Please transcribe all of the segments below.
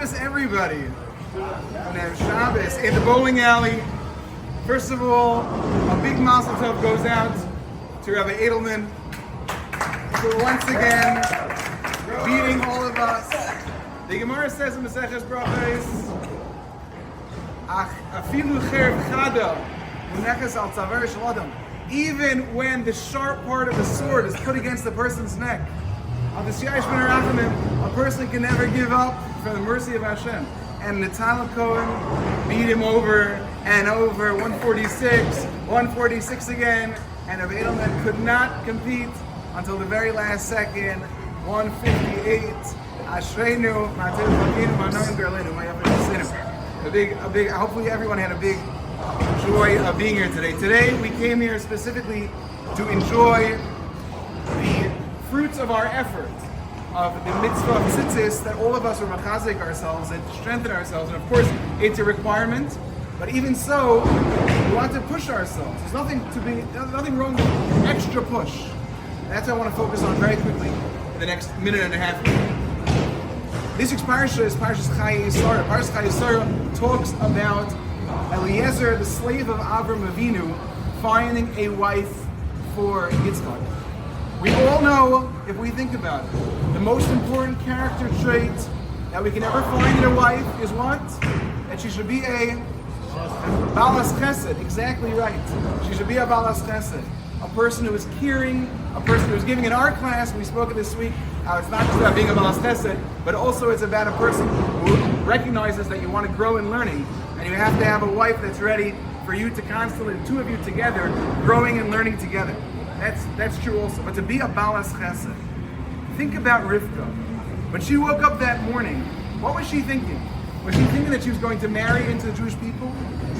Shabbos, everybody. Shabbos in the bowling alley. First of all, a big mazel tov goes out to Rabbi Edelman for once again beating all of us. The Gemara says in Maseches Brachos, afilu cherv chada uneches al tzavar shel adam. Even when the sharp part of the sword is put against the person's neck, a person can never give up for the mercy of Hashem. And Natan Cohen beat him over and over, 146 again, and Rabbi Edelman could not compete until the very last second, 158. Ashreinu, a big. Hopefully, everyone had a big joy of being here today. Today, we came here specifically to enjoy the fruits of our effort, of the mitzvah of tzitzis, that all of us are machazik ourselves and strengthen ourselves. And of course, it's a requirement. But even so, we want to push ourselves. There's nothing wrong with extra push. That's what I want to focus on very quickly in the next minute and a half. This week's parsha is Parshas Chayei. Parshas Chayei talks about Eliezer, the slave of Avram Avinu, finding a wife for Yitzchak. We all know, if we think about it, the most important character trait that we can ever find in a wife is what? That she should be a balas chesed. Exactly right. She should be a balas chesed. A person who is caring, a person who is giving. In our class, we spoke this week, how it's not just about being a balas chesed, but also it's about a person who recognizes that you want to grow in learning, and you have to have a wife that's ready for you to constantly, the two of you together, growing and learning together. That's true also. But to be a balas chesed, think about Rivka. When she woke up that morning, what was she thinking? Was she thinking that she was going to marry into the Jewish people?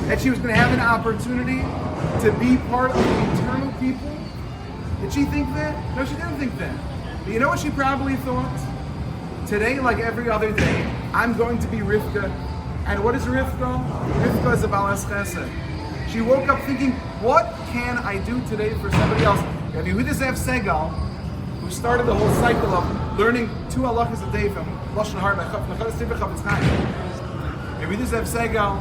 That she was going to have an opportunity to be part of the eternal people? Did she think that? No, she didn't think that. But you know what she probably thought? Today, like every other day, I'm going to be Rivka. And what is Rivka? Rivka is a balas chesed. She woke up thinking, what can I do today for somebody else? Rabbi Segal, who started the whole cycle of learning 2 halachas a day from Lashon Hara by Chafetz Chaim. Rabbi Segal,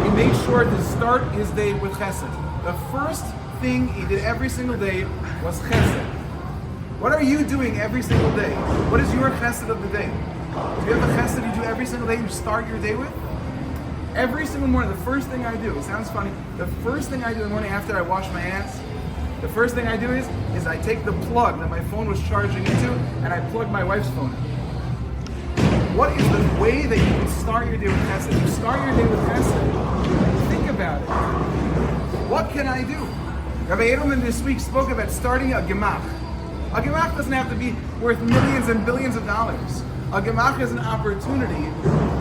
he made sure to start his day with chesed. The first thing he did every single day was chesed. What are you doing every single day? What is your chesed of the day? Do you have a chesed you do every single day you start your day with? Every single morning, the first thing I do, it sounds funny, the first thing I do in the morning after I wash my hands, the first thing I do is I take the plug that my phone was charging into and I plug my wife's phone in. What is the way that you can start your day with chesed? You start your day with chesed. Think about it. What can I do? Rabbi Edelman this week spoke about starting a gemach. A gemach doesn't have to be worth millions and billions of dollars. A gemach is an opportunity.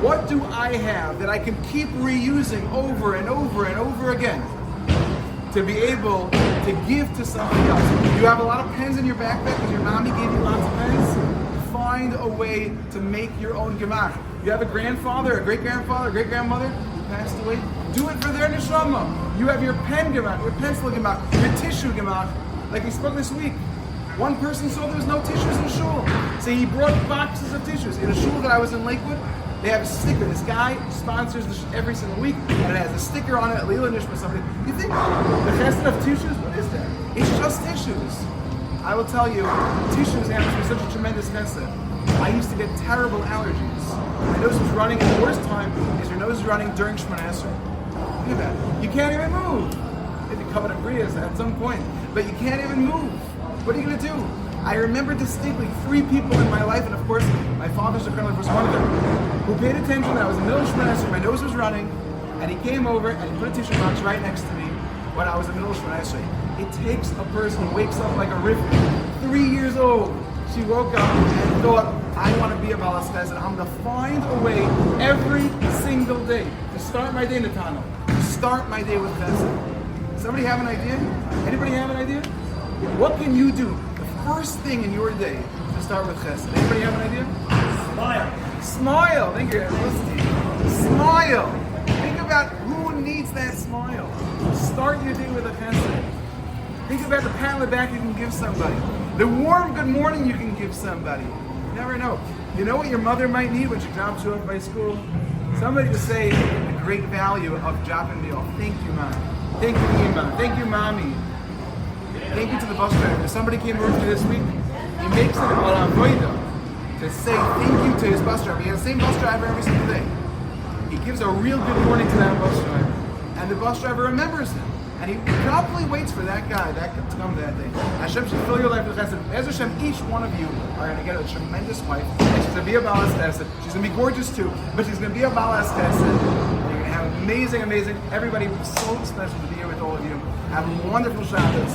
What do I have that I can keep reusing over and over and over again to be able to give to somebody else? You have a lot of pens in your backpack because your mommy gave you lots of pens. Find a way to make your own gemach. You have a grandfather, a great-grandfather, a great-grandmother who passed away. Do it for their neshama. You have your pen gemach, your pencil gemach, your tissue gemach. Like we spoke this week. One person saw there was no tissues in shul, so he brought boxes of tissues. In a shul that I was in Lakewood, they have a sticker. This guy sponsors every single week, and it has a sticker on it, Lila Nishma, something. You think the chesed of tissues? What is that? It's just tissues. I will tell you, tissues have to be such a tremendous chesed. I used to get terrible allergies. My nose was running, and the worst time is your nose is running during Shmuess. Look at that. You can't even move. Maybe covered in brias at some point, but you can't even move. What are you going to do? I remember distinctly 3 people in my life, and of course, my father's a colonel was one of them, who paid attention that I was in the middle of Shmuess, my nose was running, and he came over and he put a tissue box right next to me when I was in the middle of Shmuess. It takes a person who wakes up like a river. 3 years old, she woke up and thought, I want to be a balas chesed, and I'm going to find a way every single day to start my day in the tunnel, to start my day with chesed. Somebody have an idea? Anybody have an idea? What can you do the first thing in your day to start with chesed? Anybody have an idea? Smile. Smile. Thank you. Smile. Think about who needs that smile. Start your day with a chesed. Think about the pat on the back you can give somebody. The warm good morning you can give somebody. never know. You know what your mother might need when she drops you off by school? Somebody to say the great value of dropping me off. Thank you, Mom. Thank you, Ima. Thank you, Mommy. Thank you to the bus driver. If somebody came over to me this week, he makes it an avoida to say thank you to his bus driver. He has the same bus driver every single day. He gives a real good morning to that bus driver. And the bus driver remembers him. And he probably waits for that guy to come that day. Hashem should fill your life with chesed. As Hashem, each one of you are going to get a tremendous wife. And she's going to be a balas chesed. She's going to be gorgeous too, but she's going to be a balas chesed. You're going to have amazing. Everybody was so special to be here with all of you. Have a wonderful Shabbos.